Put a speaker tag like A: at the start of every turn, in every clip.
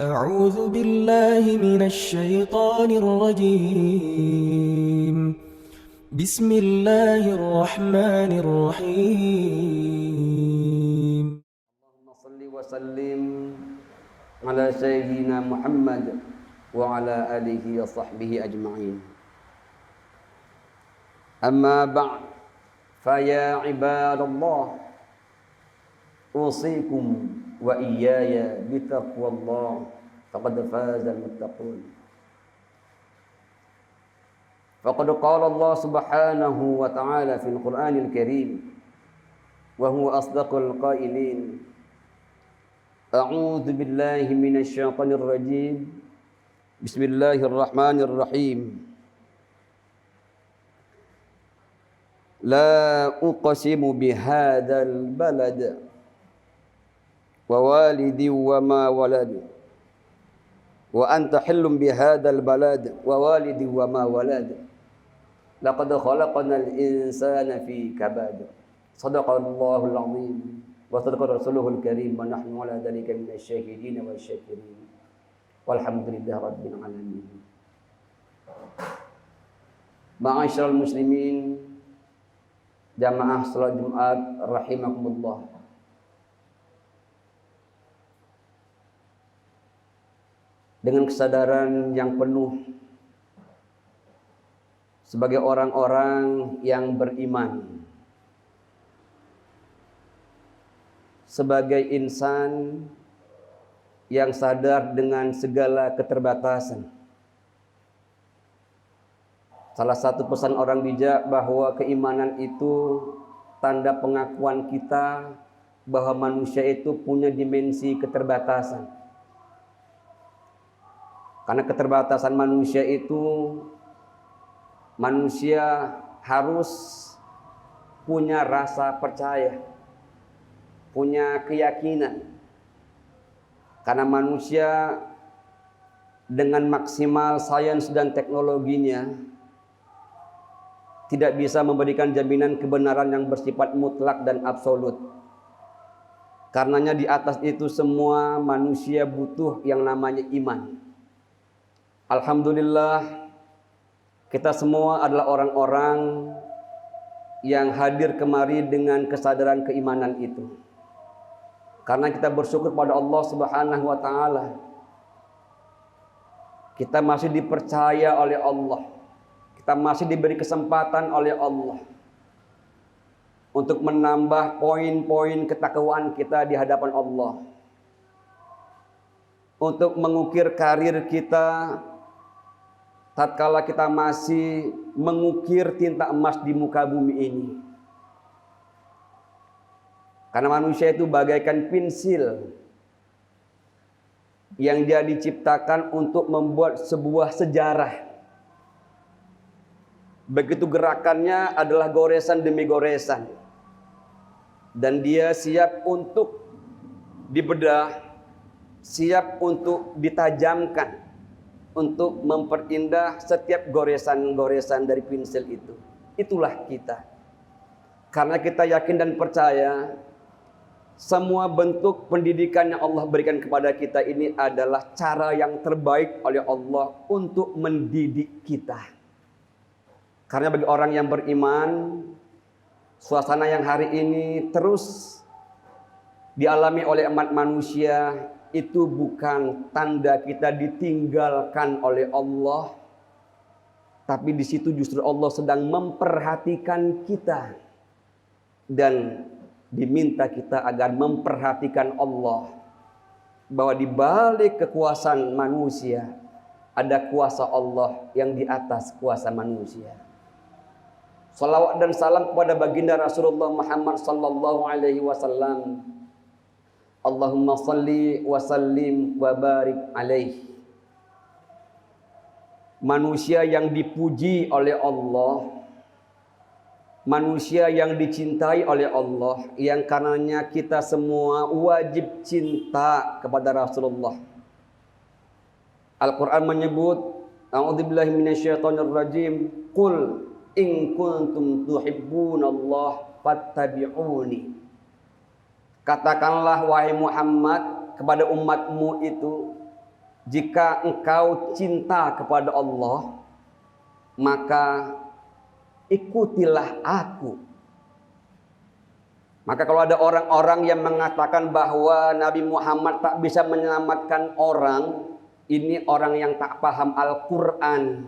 A: أعوذ بالله من الشيطان الرجيم. بسم الله الرحمن الرحيم.
B: اللهم صل وسلم على سيدنا محمد وعلى آله وصحبه أجمعين. أما بعد فيا عباد الله أوصيكم وإياي بتقوى الله فقد فاز المتقون. فقد قال الله سبحانه وتعالى في القرآن الكريم وهو أصدق القائلين: أعوذ بالله من الشيطان الرجيم بسم الله الرحمن الرحيم. لا أقسم بهذا البلد ووالد وما ولد وأنت حل بهذا البلد ووالد وما ولد لقد خلقنا الإنسان في كبد صدق الله العظيم وصدق رسوله الكريم ونحن على ذلك من الشاهدين والشاكرين والحمد لله رب العالمين. Ma'asyiral muslimin, jamaah salat Jumat rahimakumullah. Dengan kesadaran yang penuh sebagai orang-orang yang beriman, sebagai insan yang sadar dengan segala keterbatasan. Salah satu pesan orang bijak bahwa keimanan itu tanda pengakuan kita bahwa manusia itu punya dimensi keterbatasan. Karena keterbatasan manusia itu, manusia harus punya rasa percaya, punya keyakinan. Karena manusia dengan maksimal sains dan teknologinya tidak bisa memberikan jaminan kebenaran yang bersifat mutlak dan absolut. Karenanya di atas itu semua manusia butuh yang namanya iman. Alhamdulillah, kita semua adalah orang-orang yang hadir kemari dengan kesadaran keimanan itu. Karena kita bersyukur pada Allah Subhanahu wa taala. Kita masih dipercaya oleh Allah. Kita masih diberi kesempatan oleh Allah untuk menambah poin-poin ketakwaan kita di hadapan Allah. Untuk mengukir karir kita tatkala kita masih mengukir tinta emas di muka bumi ini. Karena manusia itu bagaikan pensil yang dia diciptakan untuk membuat sebuah sejarah. Begitu gerakannya adalah goresan demi goresan. Dan dia siap untuk dibedah, siap untuk ditajamkan, untuk memperindah setiap goresan-goresan dari pensil itu. Itulah kita. Karena kita yakin dan percaya semua bentuk pendidikan yang Allah berikan kepada kita ini adalah cara yang terbaik oleh Allah untuk mendidik kita. Karena bagi orang yang beriman, suasana yang hari ini terus dialami oleh umat manusia itu bukan tanda kita ditinggalkan oleh Allah, tapi di situ justru Allah sedang memperhatikan kita dan diminta kita agar memperhatikan Allah, bahwa di balik kekuasaan manusia ada kuasa Allah yang di atas kuasa manusia. Salawat dan salam kepada baginda Rasulullah Muhammad sallallahu alaihi wasallam. Allahumma salli wa sallim wa barik alaihi. Manusia yang dipuji oleh Allah, manusia yang dicintai oleh Allah, yang karenanya kita semua wajib cinta kepada Rasulullah. Al-Quran menyebut, a'udzubillahi minasyaitonir rajim, qul in kuntum tuhibbunallah fattabi'uni. Katakanlah wahai Muhammad kepada umatmu itu, jika engkau cinta kepada Allah, maka ikutilah aku. Maka kalau ada orang-orang yang mengatakan bahwa Nabi Muhammad tak bisa menyelamatkan orang, ini orang yang tak paham Al-Quran.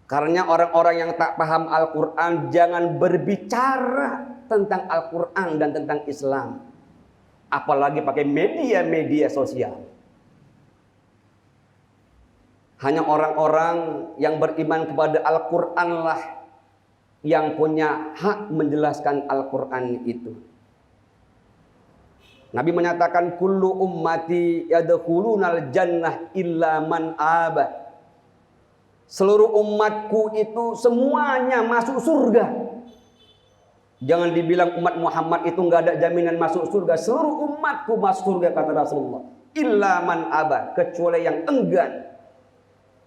B: Karena orang-orang yang tak paham Al-Quran jangan berbicara tentang Al-Quran dan tentang Islam. Apalagi pakai media-media sosial. Hanya orang-orang yang beriman kepada Al-Quran lah yang punya hak menjelaskan Al-Quran itu. Nabi menyatakan kullu ummati yadkhulunal jannah illa man aba. Seluruh umatku itu semuanya masuk surga. Jangan dibilang umat Muhammad itu enggak ada jaminan masuk surga. Seluruh umatku masuk surga, kata Rasulullah. Illa man aba, kecuali yang enggan.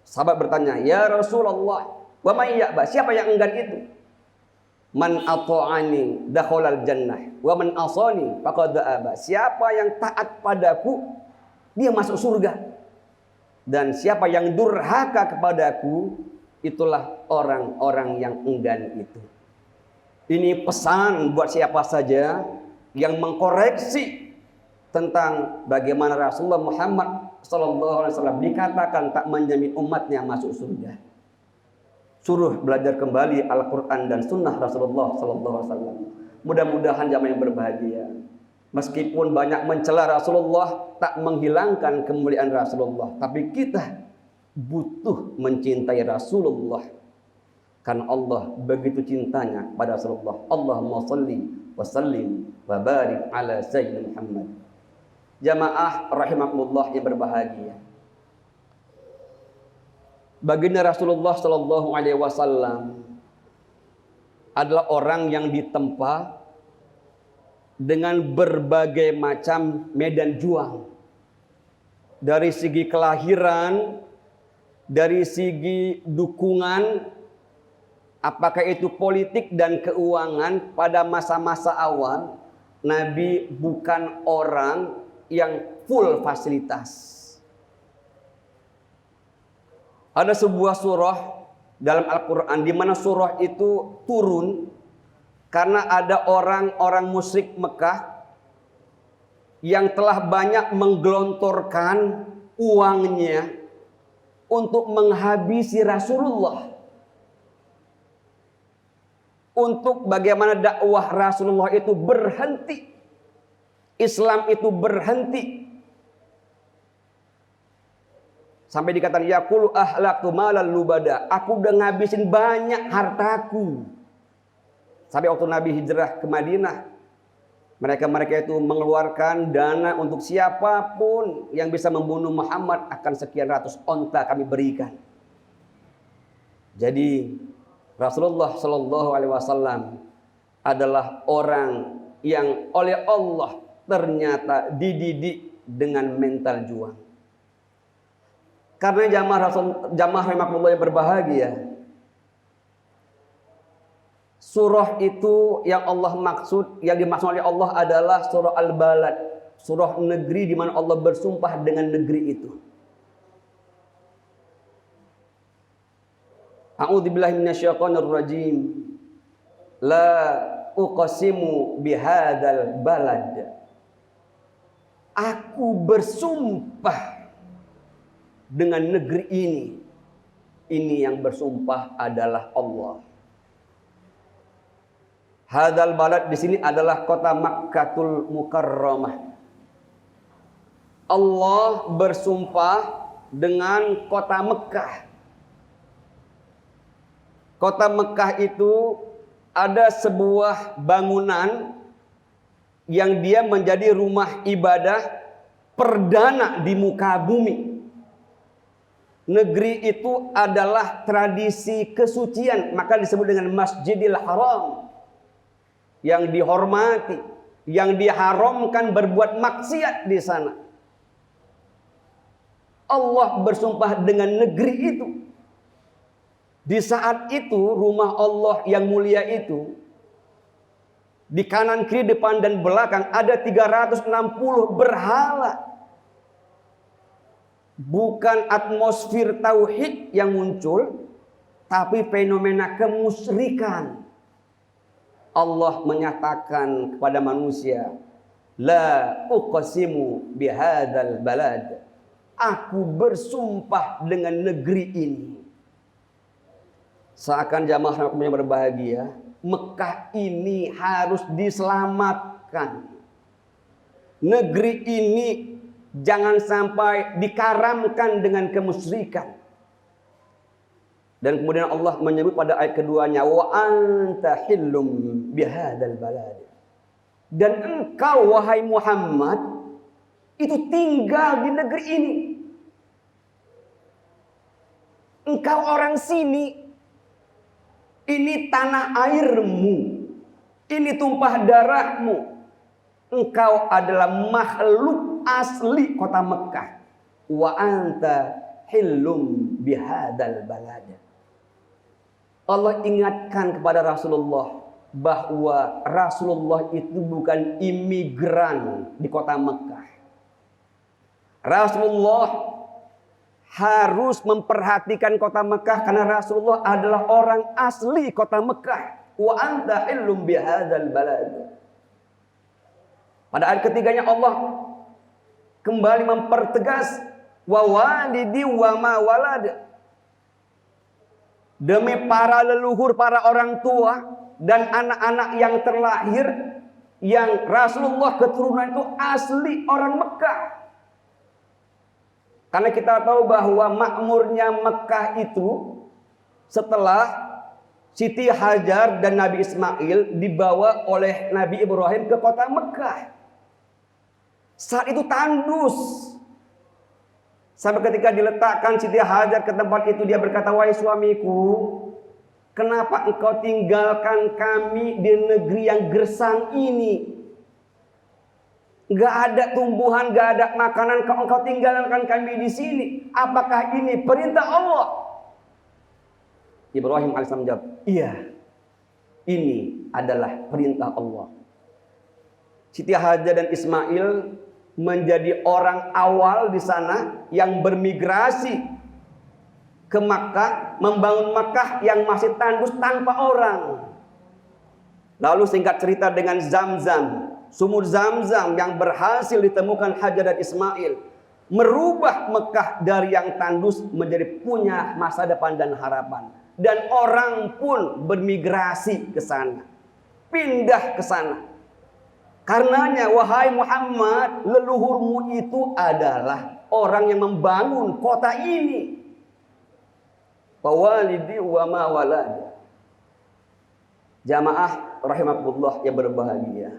B: Sahabat bertanya, ya Rasulullah, wa may ya'ba, siapa yang enggan itu? Man ata'ani dakhalal jannah wa man asani faqad aba. Siapa yang taat padaku, dia masuk surga. Dan siapa yang durhaka kepadaku, itulah orang-orang yang enggan itu. Ini pesan buat siapa saja yang mengkoreksi tentang bagaimana Rasulullah Muhammad SAW dikatakan tak menjamin umatnya masuk surga. Suruh belajar kembali Al-Quran dan Sunnah Rasulullah SAW. Mudah-mudahan jamaah yang berbahagia. Meskipun banyak mencela Rasulullah, tak menghilangkan kemuliaan Rasulullah. Tapi kita butuh mencintai Rasulullah. Karena Allah begitu cintanya pada Rasulullah. Allahumma salli wa sallim wa barik ala Sayyidina Muhammad. Jamaah rahimakumullah yang berbahagia. Baginda Rasulullah Sallallahu Alaihi Wasallam adalah orang yang ditempa dengan berbagai macam medan juang. Dari segi kelahiran, dari segi dukungan, apakah itu politik dan keuangan, pada masa-masa awal, Nabi bukan orang yang full fasilitas. Ada sebuah surah dalam Al-Quran di mana surah itu turun karena ada orang-orang musyrik Mekah yang telah banyak menggelontorkan uangnya untuk menghabisi Rasulullah. Untuk bagaimana dakwah Rasulullah itu berhenti. Islam itu berhenti. Sampai dikatakan yaqulu ahlaqtu malal lubada. Aku udah ngabisin banyak hartaku. Sampai waktu Nabi hijrah ke Madinah, mereka itu mengeluarkan dana untuk siapapun yang bisa membunuh Muhammad, akan sekian ratus onta kami berikan. Jadi Rasulullah Shallallahu Alaihi Wasallam adalah orang yang oleh Allah ternyata dididik dengan mental juang. Karena jamaah rahimakumullah yang berbahagia, surah itu yang dimaksud oleh Allah adalah surah Al-Balad, surah negeri di mana Allah bersumpah dengan negeri itu. A'udzubillahi minasyaitonir rajim. La uqsimu bihadzal balad. Aku bersumpah dengan negeri ini. Ini yang bersumpah adalah Allah. Hadzal balad di sini adalah kota Makkatul Mukarramah. Allah bersumpah dengan kota Mekah. Kota Mekah itu ada sebuah bangunan yang dia menjadi rumah ibadah perdana di muka bumi. Negeri itu adalah tradisi kesucian, maka disebut dengan Masjidil Haram. Yang dihormati, yang diharamkan berbuat maksiat di sana. Allah bersumpah dengan negeri itu. Di saat itu rumah Allah yang mulia itu, di kanan, kiri, depan, dan belakang ada 360 berhala. bukan atmosfer tauhid yang muncul, tapi fenomena kemusyrikan. Allah menyatakan kepada manusia, la uqsimu bihadzal balad. Aku bersumpah dengan negeri ini. Seakan jamaah yang berbahagia, Mekah ini harus diselamatkan. Negeri ini jangan sampai dikaramkan dengan kemusyrikan. Dan kemudian Allah menyebut pada ayat keduanya, wa anta hillum bihadzal balad. Dan engkau wahai Muhammad itu tinggal di negeri ini. Engkau orang sini. Ini tanah airmu. Ini tumpah darahmu. Engkau adalah makhluk asli kota Mekah. Wa anta hillum bihadzal balad. Allah ingatkan kepada Rasulullah bahwa Rasulullah itu bukan imigran di kota Mekah. Rasulullah harus memperhatikan kota Mekah karena Rasulullah adalah orang asli kota Mekah. Wa anta hillum bihadzal balad. Pada ayat ketiganya Allah kembali mempertegas wa walidi wa ma walad. Demi para leluhur, para orang tua dan anak-anak yang terlahir yang Rasulullah keturunan itu asli orang Mekah. Karena kita tahu bahwa makmurnya Mekah itu setelah Siti Hajar dan Nabi Ismail dibawa oleh Nabi Ibrahim ke kota Mekah. Saat itu tandus. Sampai ketika diletakkan Siti Hajar ke tempat itu, dia berkata, wahai suamiku, kenapa engkau tinggalkan kami di negeri yang gersang ini? Gak ada tumbuhan, gak ada makanan, engkau tinggalkan kami di sini. Apakah ini perintah Allah? Ibrahim AS menjawab, iya, ini adalah perintah Allah. Siti Hajar dan Ismail menjadi orang awal di sana yang bermigrasi ke Makkah, membangun Makkah yang masih tandus tanpa orang. Lalu singkat cerita dengan Zamzam, sumur Zamzam yang berhasil ditemukan Hajar dan Ismail, merubah Mekah dari yang tandus menjadi punya masa depan dan harapan. Dan orang pun bermigrasi ke sana, pindah ke sana. Karenanya wahai Muhammad, leluhurmu itu adalah orang yang membangun kota ini. Wawalidi wa ma walad. Jamaah rahimakumullah yang berbahagia.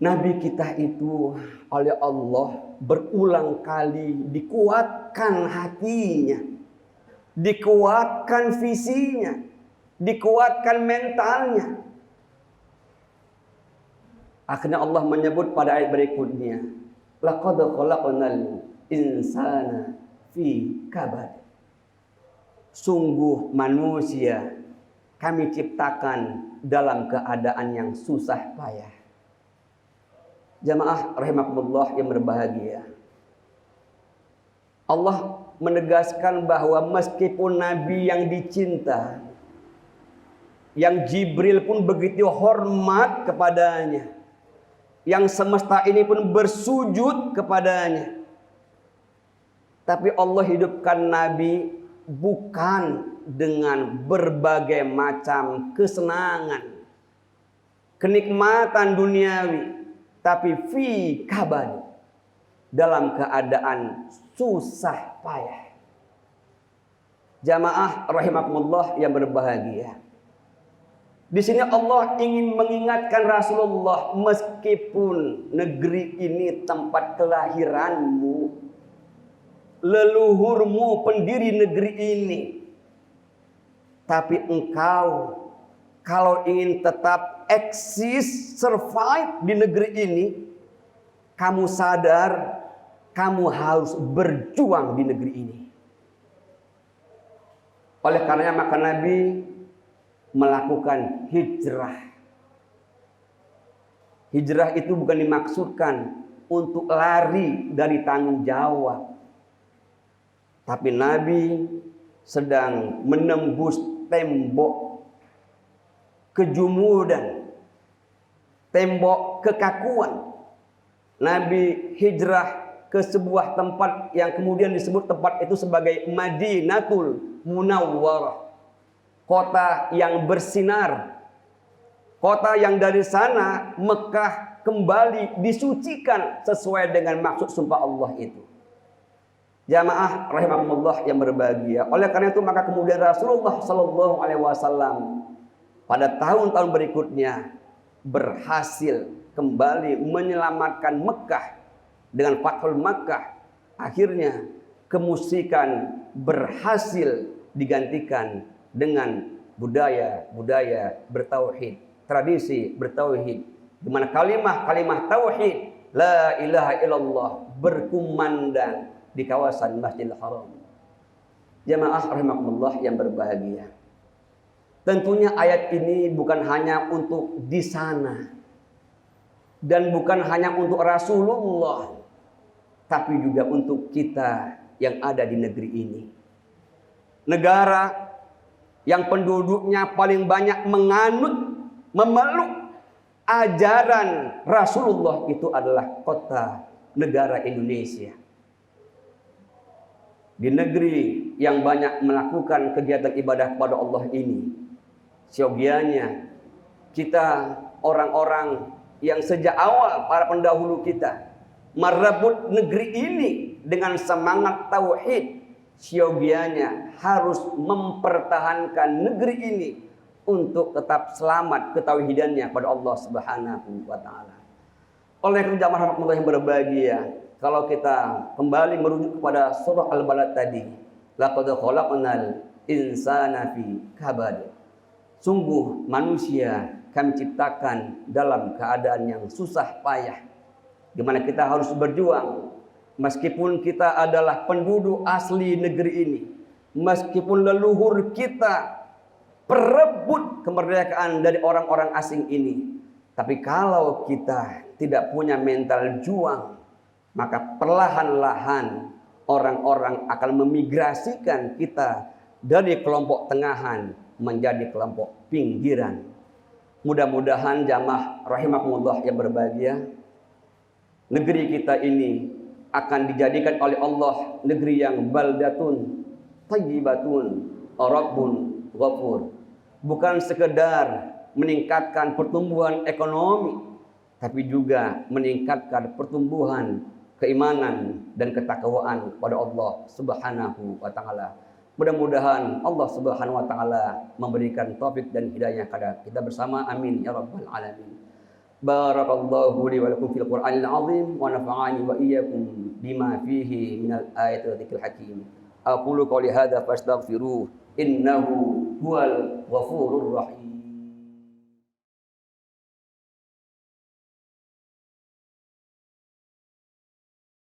B: Nabi kita itu oleh Allah berulang kali dikuatkan hatinya, dikuatkan visinya, dikuatkan mentalnya. Akhirnya Allah menyebut pada ayat berikutnya, laqad khalaqnal insana fi kabad. Sungguh manusia kami ciptakan dalam keadaan yang susah payah. Jamaah rahimakumullah yang berbahagia. Allah menegaskan bahwa meskipun Nabi yang dicinta, yang Jibril pun begitu hormat kepadanya, yang semesta ini pun bersujud kepadanya, tapi Allah hidupkan Nabi bukan dengan berbagai macam kesenangan, kenikmatan duniawi, tapi fi kabad, dalam keadaan susah payah. Jamaah rahimakumullah yang berbahagia. Di sini Allah ingin mengingatkan Rasulullah, meskipun negeri ini tempat kelahiranmu, leluhurmu pendiri negeri ini, tapi engkau kalau ingin tetap eksis, survive di negeri ini, kamu sadar kamu harus berjuang di negeri ini. Oleh karenanya maka Nabi melakukan hijrah. Hijrah itu bukan dimaksudkan untuk lari dari tanggung jawab, Tapi Nabi sedang menembus tembok kejumudan, tembok kekakuan. Nabi hijrah ke sebuah tempat yang kemudian disebut tempat itu sebagai Madinatul Munawwarah, kota yang bersinar, kota yang dari sana Mekah kembali disucikan sesuai dengan maksud sumpah Allah itu. Jamaah rahimakumullah yang berbahagia. Oleh karena itu maka kemudian Rasulullah sallallahu alaihi wasallam pada tahun-tahun berikutnya berhasil kembali menyelamatkan Mekah dengan Fathul Makkah. Akhirnya kemusyrikan berhasil digantikan dengan budaya-budaya bertauhid, tradisi bertauhid, di mana kalimat tauhid la ilaha illallah berkumandang di kawasan Masjidil Haram. Jamaah rahimakumullah yang berbahagia. Tentunya ayat ini bukan hanya untuk di sana dan bukan hanya untuk Rasulullah, tapi juga untuk kita yang ada di negeri ini. Negara yang penduduknya paling banyak menganut, memeluk ajaran Rasulullah itu adalah kota negara Indonesia. Di negeri yang banyak melakukan kegiatan ibadah kepada Allah ini, siogianya kita orang-orang yang sejak awal para pendahulu kita merebut negeri ini dengan semangat tauhid, siogianya harus mempertahankan negeri ini untuk tetap selamat ketauhidannya pada Allah Subhanahu wa taala. Oleh karena jamaah yang berbahagia, kalau kita kembali merujuk kepada surah Al-Balad tadi, laqad khalaqnal insana fi kabad. Sungguh manusia kami ciptakan dalam keadaan yang susah payah, di mana kita harus berjuang meskipun kita adalah penduduk asli negeri ini, meskipun leluhur kita perebut kemerdekaan dari orang-orang asing ini. Tapi kalau kita tidak punya mental juang, maka perlahan-lahan orang-orang akan memigrasikan kita dari kelompok tengahan menjadi kelompok pinggiran. Mudah-mudahan jamaah rahimakumullah yang berbahagia, negeri kita ini akan dijadikan oleh Allah negeri yang baldatun thayyibatun rabbun ghafur. Bukan sekedar meningkatkan pertumbuhan ekonomi, tapi juga meningkatkan pertumbuhan keimanan dan ketakwaan kepada Allah Subhanahu wa taala. Mudah-mudahan Allah Subhanahu wa taala memberikan taufik dan hidayah kepada kita bersama. Amin ya rabbal alamin. Barakallahu li wa lakum fil Qur'anil azim wa nafa'ani wa iyyakum bima fihi minal ayati wa dzikril hakim. Aqulu qouli hadza fastaghfiruh innahu huwal ghafurur rahim.